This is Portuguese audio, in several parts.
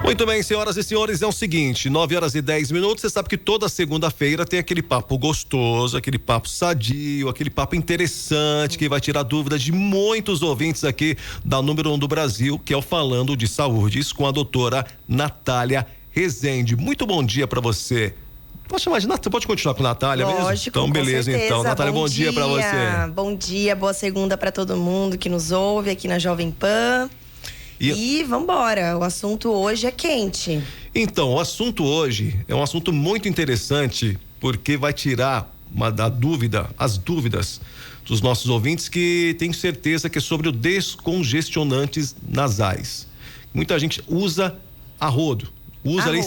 Muito bem, senhoras e senhores, é o seguinte, 9h10, você sabe que toda segunda-feira tem aquele papo gostoso, aquele papo sadio, aquele papo interessante, que vai tirar dúvidas de muitos ouvintes aqui da número 1 do Brasil, que é o Falando de Saúde, isso com a doutora Natália Rezende. Muito bom dia para você. Pode chamar de Natália, você pode continuar com a Natália mesmo? Lógico, então, beleza, certeza. então. Natália, bom dia para você. Bom dia, boa segunda para todo mundo que nos ouve aqui na Jovem Pan. E vambora, o assunto hoje é quente. Então, o assunto hoje é um assunto muito interessante, porque vai tirar as dúvidas dos nossos ouvintes, que tenho certeza que é sobre o descongestionantes nasais. Muita gente usa a rodo. Usa ali,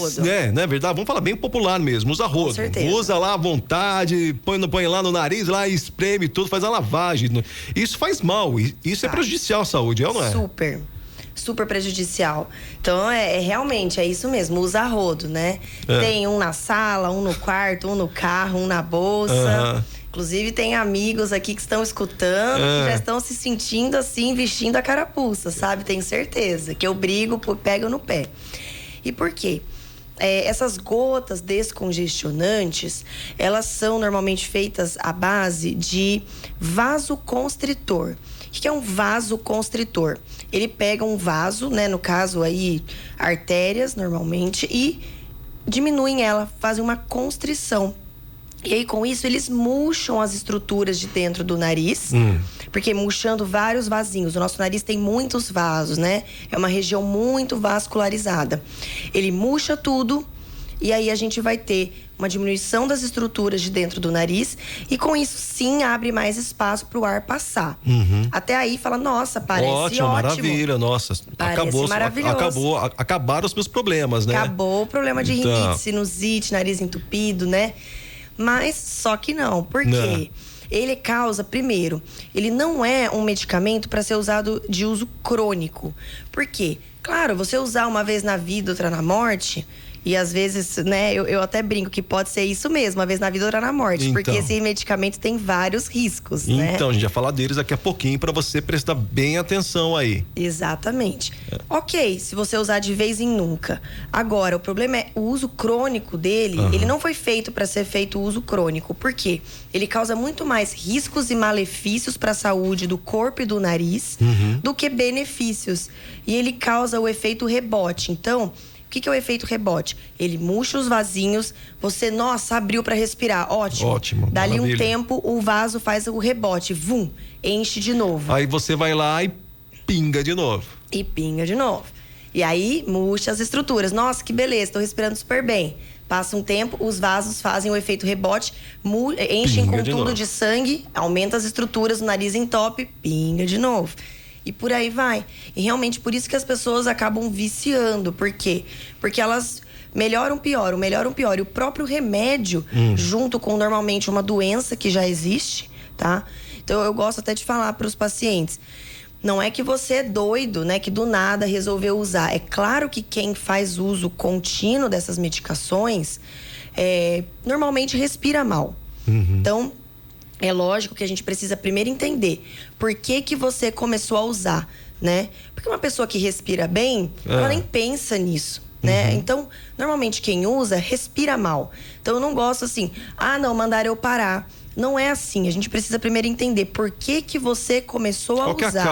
não é verdade? Vamos falar bem popular mesmo, usa rodo. Com certeza. Usa lá à vontade, põe lá no nariz, lá espreme tudo, faz a lavagem. Isso faz mal, isso é prejudicial à saúde, não é? Super prejudicial. Então, realmente, é isso mesmo, usa a rodo, né? Tem um na sala, um no quarto, um no carro, um na bolsa. Inclusive, tem amigos aqui que estão escutando, que já estão se sentindo assim, vestindo a carapuça, sabe? Tenho certeza que eu brigo, pego no pé. E por quê? Essas gotas descongestionantes, elas são normalmente feitas à base de vasoconstritor. O que é um vasoconstritor? Ele pega um vaso, né, no caso aí, artérias normalmente, e diminuem ela, fazem uma constrição. E aí, com isso, eles murcham as estruturas de dentro do nariz, porque murchando vários vasinhos. O nosso nariz tem muitos vasos, né? É uma região muito vascularizada. Ele murcha tudo, e aí a gente vai ter uma diminuição das estruturas de dentro do nariz, e com isso, sim, abre mais espaço para o ar passar. Até aí, fala, nossa, parece ótimo. Maravilha, nossa. Acabaram os meus problemas, né? Acabou o problema de rinite, sinusite, nariz entupido, né? Mas só que não. Por quê? Ele causa, primeiro, ele não é um medicamento para ser usado de uso crônico. Por quê? Claro, você usar uma vez na vida, outra na morte, e às vezes, né, eu até brinco que pode ser isso mesmo, uma vez na vida, outra na morte. Então, porque esse medicamento tem vários riscos, né? Então, a gente vai falar deles daqui a pouquinho para você prestar bem atenção aí. Exatamente. Ok, se você usar de vez em nunca. Agora, o problema é o uso crônico dele, ele não foi feito para ser feito o uso crônico. Por quê? Ele causa muito mais riscos e malefícios para a saúde do corpo e do nariz do que benefícios. E ele causa o efeito rebote. Então, o que é o efeito rebote? Ele murcha os vasinhos, você, nossa, abriu para respirar, ótimo. Dali um tempo, o vaso faz o rebote, enche de novo. Aí você vai lá e pinga de novo. E aí, murcha as estruturas. Nossa, que beleza, tô respirando super bem. Passa um tempo, os vasos fazem o efeito rebote, enchem com tudo de sangue, aumenta as estruturas, o nariz entope, pinga de novo. E por aí vai. E realmente por isso que as pessoas acabam viciando. Por quê? Porque elas melhoram, pioram. E o próprio remédio, junto com normalmente uma doença que já existe, tá? Então eu gosto até de falar para os pacientes. Não é que você é doido, né? Que do nada resolveu usar. É claro que quem faz uso contínuo dessas medicações, normalmente respira mal. Então, é lógico que a gente precisa primeiro entender por que você começou a usar, né? Porque uma pessoa que respira bem, ela nem pensa nisso, né? Então, normalmente quem usa, respira mal. Então, eu não gosto assim, não, mandaram eu parar. Não é assim, a gente precisa primeiro entender por que você começou a usar.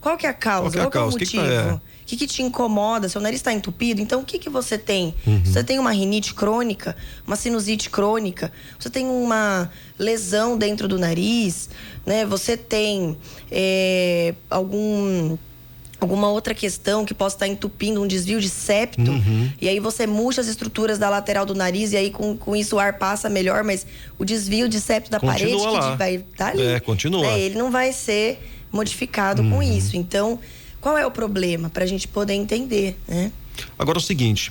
Qual que é a causa? Qual que é o motivo? O que te incomoda? Seu nariz está entupido? Então, o que você tem? Você tem uma rinite crônica? Uma sinusite crônica? Você tem uma lesão dentro do nariz? Né? Você tem alguma outra questão que possa estar entupindo, um desvio de septo? E aí você murcha as estruturas da lateral do nariz e aí com isso o ar passa melhor, mas o desvio de septo da parede que vai estar ali. Continua. Né? Ele não vai ser modificado com isso. Então, qual é o problema? Pra gente poder entender, né? Agora é o seguinte,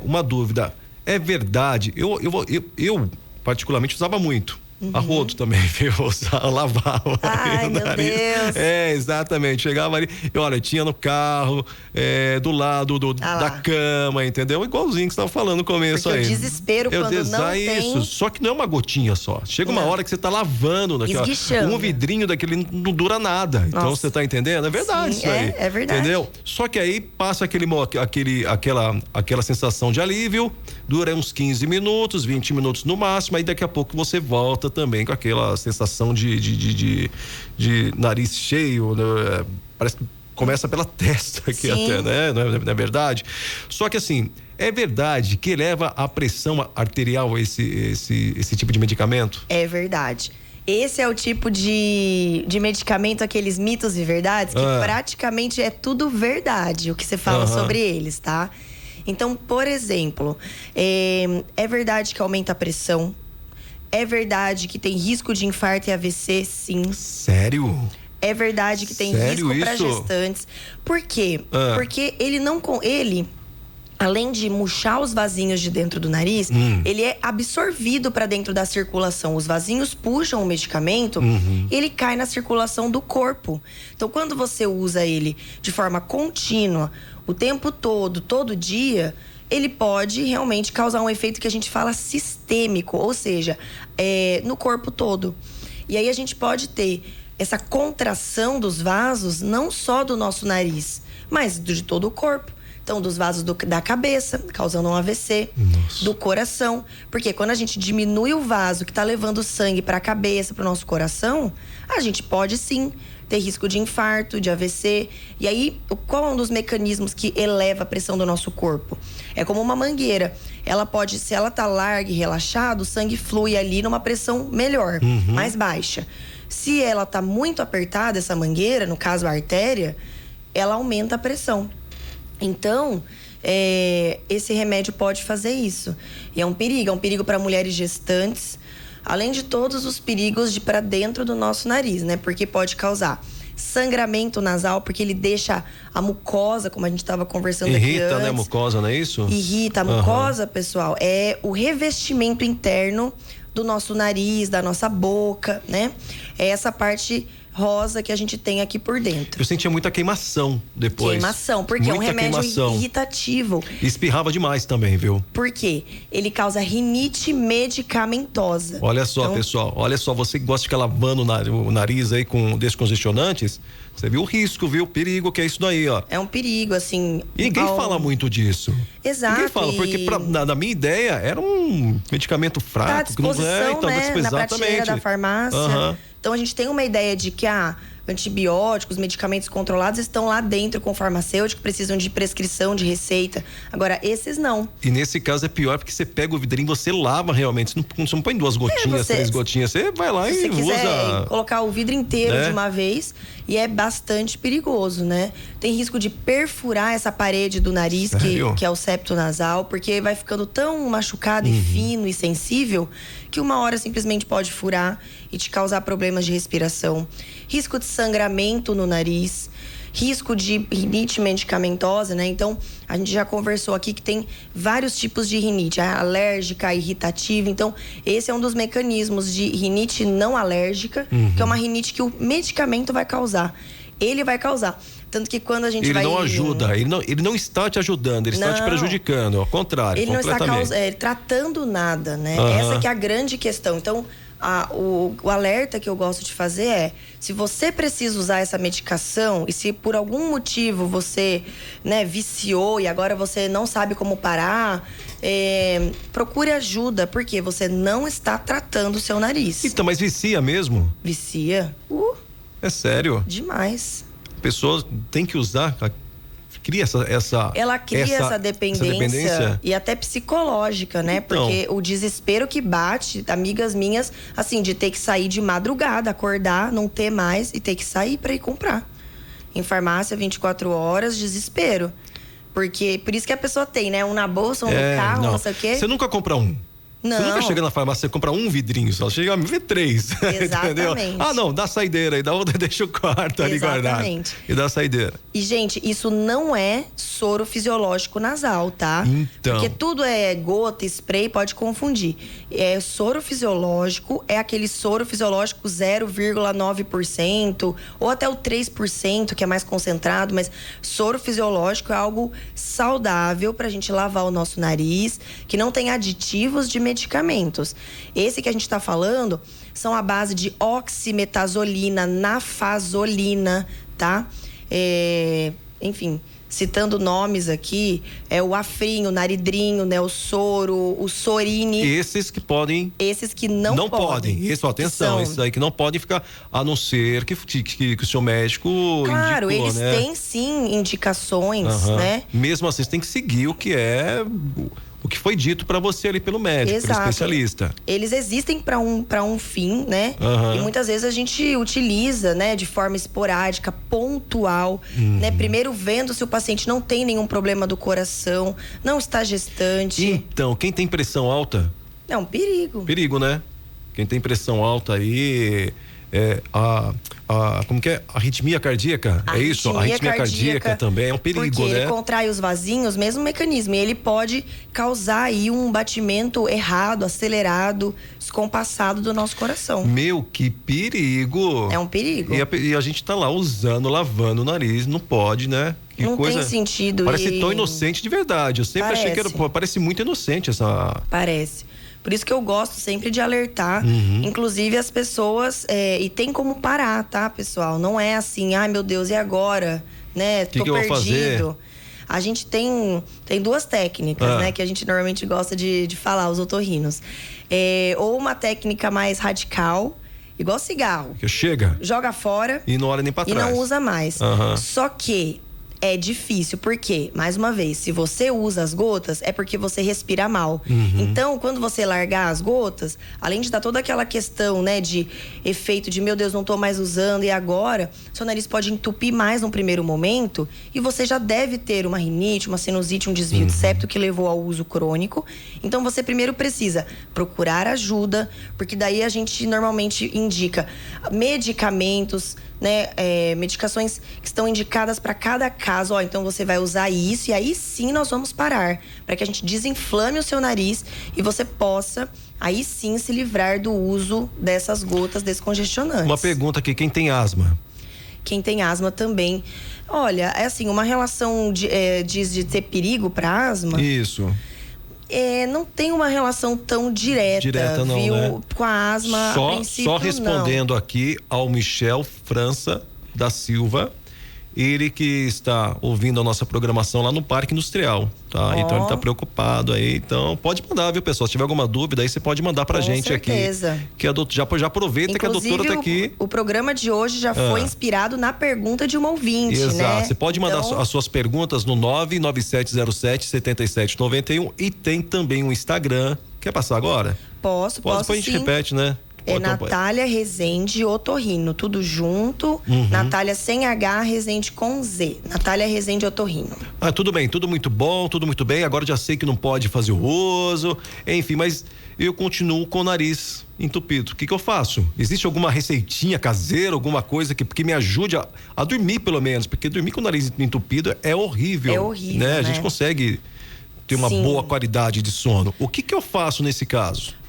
uma dúvida. É verdade, eu particularmente usava muito, A rodo também, viu? Lavava. Ai, meu Deus. Exatamente. Chegava ali, e olha, tinha no carro, do lado da cama, entendeu? Igualzinho que você estava falando no começo. Porque aí. O desespero quando não isso. tem... Só que não é uma gotinha só. Chega uma hora que você tá lavando daquela, um vidrinho daquele não dura nada. Então você tá entendendo? É verdade. Sim, isso aí. É verdade. Entendeu? Só que aí passa aquela sensação de alívio, dura uns 15 minutos, 20 minutos no máximo, aí daqui a pouco você volta também com aquela sensação de nariz cheio, né? Parece que começa pela testa aqui. Sim. Até, né? Não é verdade? Só que assim, é verdade que eleva a pressão arterial esse tipo de medicamento? É verdade. Esse é o tipo de medicamento, aqueles mitos e verdades, que praticamente é tudo verdade o que você fala sobre eles, tá? Então, por exemplo, é verdade que aumenta a pressão. É verdade que tem risco de infarto e AVC, sim. Sério? É verdade que tem risco para gestantes. Por quê? Porque ele, além de murchar os vasinhos de dentro do nariz, ele é absorvido para dentro da circulação. Os vasinhos puxam o medicamento, ele cai na circulação do corpo. Então, quando você usa ele de forma contínua, o tempo todo dia, ele pode realmente causar um efeito que a gente fala sistêmico, ou seja, no corpo todo. E aí a gente pode ter essa contração dos vasos, não só do nosso nariz, mas de todo o corpo. Então, dos vasos da cabeça, causando um AVC, do coração. Porque quando a gente diminui o vaso que está levando sangue para a cabeça, para o nosso coração, a gente pode sim ter risco de infarto, de AVC. E aí, qual é um dos mecanismos que eleva a pressão do nosso corpo? É como uma mangueira. Ela pode, se ela tá larga e relaxada, o sangue flui ali numa pressão melhor, mais baixa. Se ela tá muito apertada, essa mangueira, no caso a artéria, ela aumenta a pressão. Então, esse remédio pode fazer isso. E é um perigo para mulheres gestantes, além de todos os perigos de para dentro do nosso nariz, né? Porque pode causar sangramento nasal, porque ele deixa a mucosa, como a gente estava conversando aqui antes. Irrita, né, a mucosa, não é isso? Irrita. A mucosa, pessoal, é o revestimento interno do nosso nariz, da nossa boca, né? É essa parte rosa que a gente tem aqui por dentro. Eu sentia muita queimação depois. Queimação, porque muita é um remédio irritativo. E espirrava demais também, viu? Por quê? Ele causa rinite medicamentosa. Olha só, então, pessoal, olha só, você que gosta de ficar lavando o nariz aí com descongestionantes, você viu o risco, viu o perigo que é isso daí, ó. É um perigo, assim... E ninguém fala muito disso. Exato. Ninguém fala, porque na minha ideia era um medicamento fraco. Tá à disposição, que não né? Na prateleira da farmácia. Então, a gente tem uma ideia de que antibióticos, medicamentos controlados estão lá dentro com o farmacêutico, precisam de prescrição, de receita. Agora, esses não. E nesse caso é pior, porque você pega o vidrinho, você lava realmente. Você não põe 2 gotinhas, 3 gotinhas. Você vai lá e usa. Se você quiser colocar o vidro inteiro de uma vez, e é bastante perigoso, né? Tem risco de perfurar essa parede do nariz, que é o septo nasal, porque vai ficando tão machucado e fino e sensível, que uma hora simplesmente pode furar e te causar problemas de respiração. Risco de sangramento no nariz, risco de rinite medicamentosa, né? Então, a gente já conversou aqui que tem vários tipos de rinite, a alérgica, a irritativa. Então, esse é um dos mecanismos de rinite não alérgica, que é uma rinite que o medicamento vai causar. Ele vai causar. Tanto que quando a gente ele não ajuda, ele não está te ajudando, ele está te prejudicando, ao contrário, ele não está tratando nada, né? Essa que é a grande questão. Então, o alerta que eu gosto de fazer é: se você precisa usar essa medicação e se por algum motivo você, né, viciou e agora você não sabe como parar, procure ajuda, porque você não está tratando o seu nariz. Então, mas vicia mesmo? Vicia. É sério? Demais. A pessoa tem que usar, cria ela cria essa dependência e até psicológica, né? Então, porque o desespero que bate, amigas minhas, assim, de ter que sair de madrugada, acordar, não ter mais e ter que sair para ir comprar. Em farmácia, 24 horas, desespero. Por isso que a pessoa tem, né? Um na bolsa, um no carro, não sei o quê. Você nunca compra um? Não. Você nunca chega na farmácia, você compra um vidrinho só, chega a ver 3. Entendeu? Ah, não, dá a saideira aí, deixa o quarto ali guardado. E dá a saideira. E, gente, isso não é soro fisiológico nasal, tá? Então. Porque tudo é gota, spray, pode confundir. Soro fisiológico é aquele soro fisiológico 0,9% ou até o 3%, que é mais concentrado, mas soro fisiológico é algo saudável pra gente lavar o nosso nariz, que não tem aditivos de medicamentos. Esse que a gente tá falando são a base de oximetazolina, nafazolina, tá? Enfim, citando nomes aqui, o Afrin, o Naridrim, né, o Soro, o Sorine. Esses que podem. Esses que não podem. Isso, atenção, esses aí que não podem ficar, a não ser que o seu médico claro, indicou, eles têm sim indicações, né? Mesmo assim, você tem que seguir o que foi dito para você ali pelo médico, pelo especialista. Eles existem para um fim, né? E muitas vezes a gente utiliza, né, de forma esporádica, pontual, né? Primeiro vendo se o paciente não tem nenhum problema do coração, não está gestante. Então, quem tem pressão alta? É um perigo. Perigo, né? Quem tem pressão alta aí, como que é? Arritmia cardíaca? Isso? Arritmia cardíaca também é um perigo, porque né? Ele contrai os vasinhos, mesmo mecanismo, e ele pode causar aí um batimento errado, acelerado, descompassado do nosso coração. Meu, que perigo! É um perigo. E a gente tá lá lavando o nariz, não pode, né? Que não coisa, tem sentido. Parece tão inocente de verdade. Eu sempre achei que parece muito inocente essa... Parece. Por isso que eu gosto sempre de alertar, inclusive as pessoas, e tem como parar, tá, pessoal? Não é assim, ai meu Deus, e agora? Né? Tô perdido. Eu vou fazer? A gente tem duas técnicas, né? Que a gente normalmente gosta de falar, os otorrinos. Ou uma técnica mais radical, igual cigarro. Que chega. Joga fora. E não olha nem pra trás. E não usa mais. Só que é difícil, porque, mais uma vez, se você usa as gotas, é porque você respira mal. Então, quando você largar as gotas, além de dar toda aquela questão, né, de efeito de, meu Deus, não tô mais usando, e agora, seu nariz pode entupir mais no primeiro momento, e você já deve ter uma rinite, uma sinusite, um desvio de septo que levou ao uso crônico. Então, você primeiro precisa procurar ajuda, porque daí a gente normalmente indica medicamentos, né, medicações que estão indicadas para cada caso. Então você vai usar isso e aí sim nós vamos parar, para que a gente desinflame o seu nariz e você possa aí sim se livrar do uso dessas gotas descongestionantes. Uma pergunta aqui, quem tem asma? Quem tem asma também. Olha, é assim, uma relação de ter perigo para asma. Isso. Não tem uma relação tão direta não, viu? Né? Com a asma, a princípio, só respondendo não. aqui ao Michel França da Silva, ele que está ouvindo a nossa programação lá no Parque Industrial, tá? Então ele está preocupado aí, então pode mandar, viu, pessoal? Se tiver alguma dúvida aí, você pode mandar pra gente certeza. Aqui. Que a doutora, já aproveita. Inclusive, que a doutora tá aqui. O programa de hoje já foi inspirado na pergunta de uma ouvinte, exato, né? Você pode mandar as suas perguntas no 99707-7791 e tem também um Instagram. Quer passar agora? Posso Depois a gente repete, né? Natália Rezende Otorrino, tudo junto. Natália sem H, Rezende com Z. Natália Rezende Otorrino. Tudo bem, tudo muito bom, tudo muito bem. Agora já sei que não pode fazer o uso, enfim, mas eu continuo com o nariz entupido. O que eu faço? Existe alguma receitinha caseira, alguma coisa que me ajude a dormir, pelo menos? Porque dormir com o nariz entupido é horrível. É horrível, né? A gente consegue ter uma boa qualidade de sono. O que eu faço nesse caso?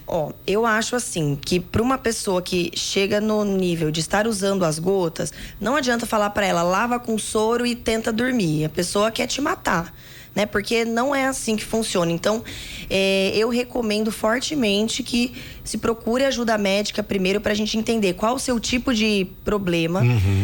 Eu acho assim, que para uma pessoa que chega no nível de estar usando as gotas, não adianta falar para ela, lava com soro e tenta dormir. A pessoa quer te matar, né? Porque não é assim que funciona. Então, eu recomendo fortemente que se procure ajuda médica primeiro pra gente entender qual o seu tipo de problema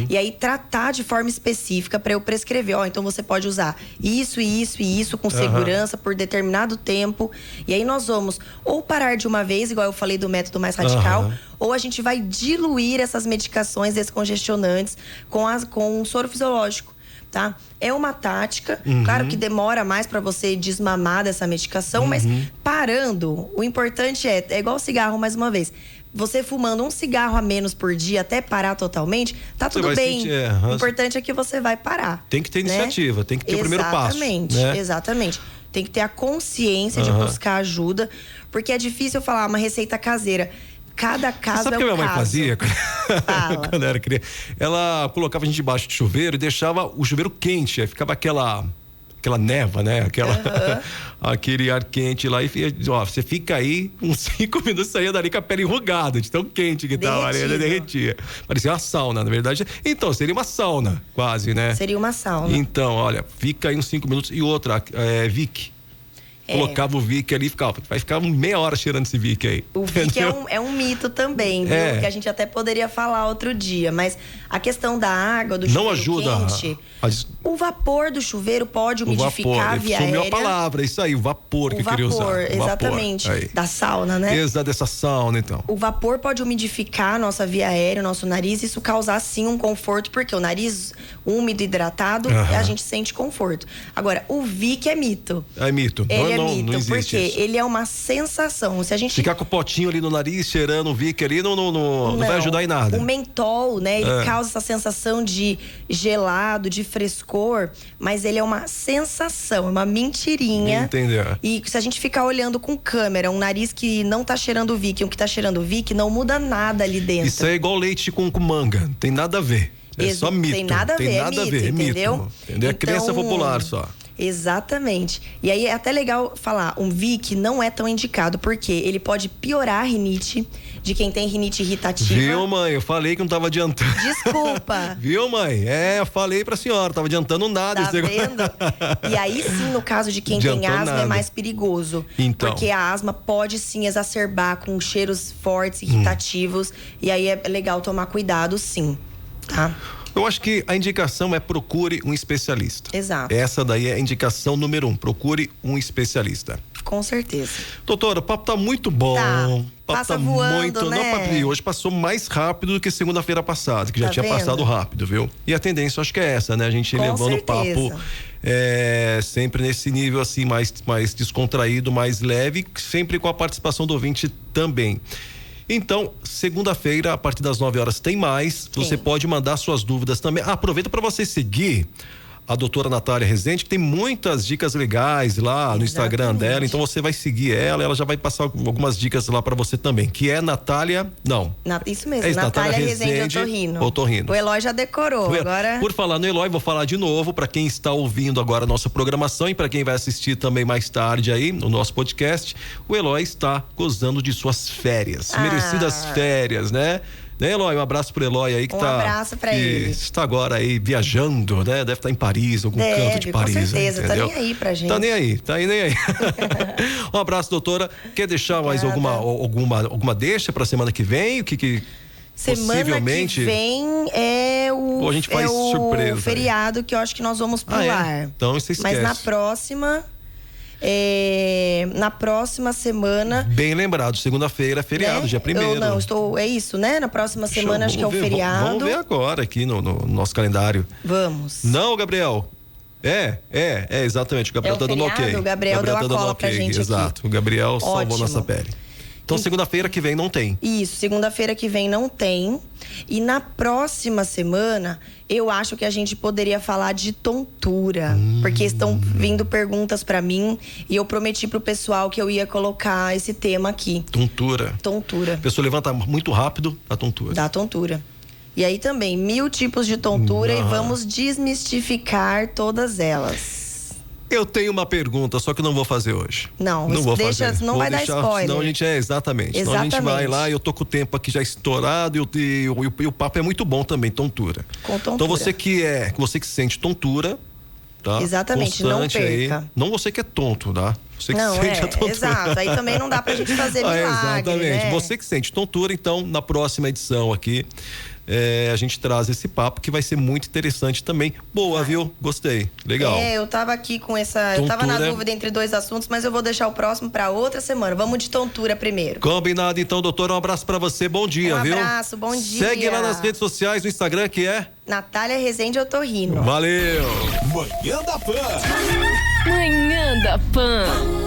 e aí tratar de forma específica para eu prescrever. Então você pode usar isso e isso e isso com segurança por determinado tempo. E aí nós vamos ou parar de uma vez, igual eu falei do método mais radical, ou a gente vai diluir essas medicações descongestionantes com soro fisiológico. Tá? É uma tática, claro que demora mais para você desmamar dessa medicação, mas parando, o importante é igual cigarro mais uma vez. Você fumando um cigarro a menos por dia até parar totalmente, tá tudo bem. O importante é que você vai parar. Tem que ter iniciativa, tem que ter o primeiro passo. Exatamente. Tem que ter a consciência de buscar ajuda, porque é difícil eu falar uma receita caseira. Cada caso sabe é um caso. Sabe o que minha mãe fazia? Quando era criança? Ela colocava a gente debaixo de chuveiro e deixava o chuveiro quente. Aí ficava aquela neva, né? Aquele ar quente lá. E ó, você fica aí, uns 5 minutos, saía dali com a pele enrugada, de tão quente que tava, né? Derretia. Parecia uma sauna, na verdade. Então, seria uma sauna, quase, né? Seria uma sauna. Então, olha, fica aí uns 5 minutos. E outra, Vick. Colocava o Vick ali e vai ficar meia hora cheirando esse Vick aí. O Vick é um mito também, viu? Que a gente até poderia falar outro dia. Mas a questão da água, do chuveiro não ajuda quente, o vapor do chuveiro pode umidificar a via aérea. Sumiu a palavra, isso aí, o vapor que eu queria usar. Exatamente, da sauna, né? Exato, dessa sauna, então. O vapor pode umidificar a nossa via aérea, o nosso nariz, isso causar, sim, um conforto, porque o nariz úmido, hidratado, a gente sente conforto. Agora, o Vick é mito. É mito. Não existe porque isso. ele é uma sensação. Se a gente ficar com o potinho ali no nariz, cheirando o Vick ali, não vai ajudar em nada. O mentol, né? Ele causa essa sensação de gelado, de frescor, mas ele é uma sensação, é uma mentirinha. Entendeu? E se a gente ficar olhando com câmera, um nariz que não tá cheirando o Vick e um que tá cheirando o Vick, não muda nada ali dentro. Isso é igual leite com manga, não tem nada a ver. É só mito. Tem nada a ver, é mito, entendeu? É crença popular só. Exatamente. E aí é até legal falar, um Vick não é tão indicado, porque ele pode piorar a rinite de quem tem rinite irritativa. Viu, mãe? Eu falei que não tava adiantando. Desculpa. Viu, mãe? Eu falei pra senhora, tava adiantando nada. Tá vendo? E aí sim, no caso de quem tem asma, é mais perigoso. Então. Porque a asma pode sim exacerbar com cheiros fortes, irritativos. E aí é legal tomar cuidado, sim. Tá? Eu acho que a indicação é procure um especialista. Exato. Essa daí é a indicação número 1. Procure um especialista. Com certeza. Doutora, o papo tá muito bom. Tá. O papo Passa tá voando, muito, né? Não, Patri, hoje passou mais rápido do que segunda-feira passada, que já tinha passado rápido, viu? E a tendência, acho que é essa, né? A gente levando o papo sempre nesse nível assim, mais descontraído, mais leve, sempre com a participação do ouvinte também. Então, segunda-feira, a partir das 9 horas tem mais. Você pode mandar suas dúvidas também. Aproveita para você seguir a doutora Natália Rezende, que tem muitas dicas legais lá no Instagram dela. Então você vai seguir ela já vai passar algumas dicas lá para você também. Que é Natália, isso mesmo, Natália Rezende Otorrino. O Eloy já decorou, agora... Por falar no Eloy, vou falar de novo para quem está ouvindo agora a nossa programação e para quem vai assistir também mais tarde aí no nosso podcast. O Eloy está gozando de suas férias, merecidas férias, né? Eloy, um abraço pro Eloy aí Um abraço pra ele. Está agora aí viajando, né? Deve estar em Paris, algum canto de Paris. Com certeza, aí, tá nem aí pra gente. Tá nem aí. Um abraço, doutora. Quer deixar mais alguma deixa pra semana que vem? O que possivelmente... Semana que vem é Ou a gente faz surpresa, feriado que eu acho que nós vamos pular. Então você esquece. Mas na próxima semana... Bem lembrado, segunda-feira é feriado, dia 1º. É isso, né? Na próxima semana acho que é o feriado. Vamos ver agora aqui no nosso calendário. Vamos. Não, Gabriel? Exatamente. O Gabriel tá dando ok. O Gabriel deu a cola pra gente. Exato. O Gabriel salvou nossa pele. Então, segunda-feira que vem não tem. Isso, segunda-feira que vem não tem. E na próxima semana, eu acho que a gente poderia falar de tontura. Porque estão vindo perguntas pra mim e eu prometi pro pessoal que eu ia colocar esse tema aqui. Tontura. A pessoa levanta muito rápido a tontura. Da tontura. E aí também, 1000 tipos de tontura e vamos desmistificar todas elas. Eu tenho uma pergunta, só que não vou fazer hoje. Não vou fazer. Não vai dar spoiler. Senão a gente exatamente. Senão a gente vai lá e eu tô com o tempo aqui já estourado e o papo é muito bom também, tontura. Com tontura. Então você que sente tontura, tá? Exatamente, não perca. Aí, não você que é tonto, tá? Você que sente a tontura. Exato, aí também não dá pra gente fazer milagre, exatamente. Né? Você que sente tontura, então na próxima edição aqui a gente traz esse papo que vai ser muito interessante também. Boa, viu? Gostei. Legal. Eu tava aqui com essa... Tontura. Eu tava na dúvida entre 2 assuntos, mas eu vou deixar o próximo pra outra semana. Vamos de tontura primeiro. Combinado, então, doutora. Um abraço pra você. Bom dia, viu? Um abraço, bom dia. Segue lá nas redes sociais, no Instagram, que é... Natália Rezende Otorrino. Valeu! Manhã da Pan. Manhã da Pan.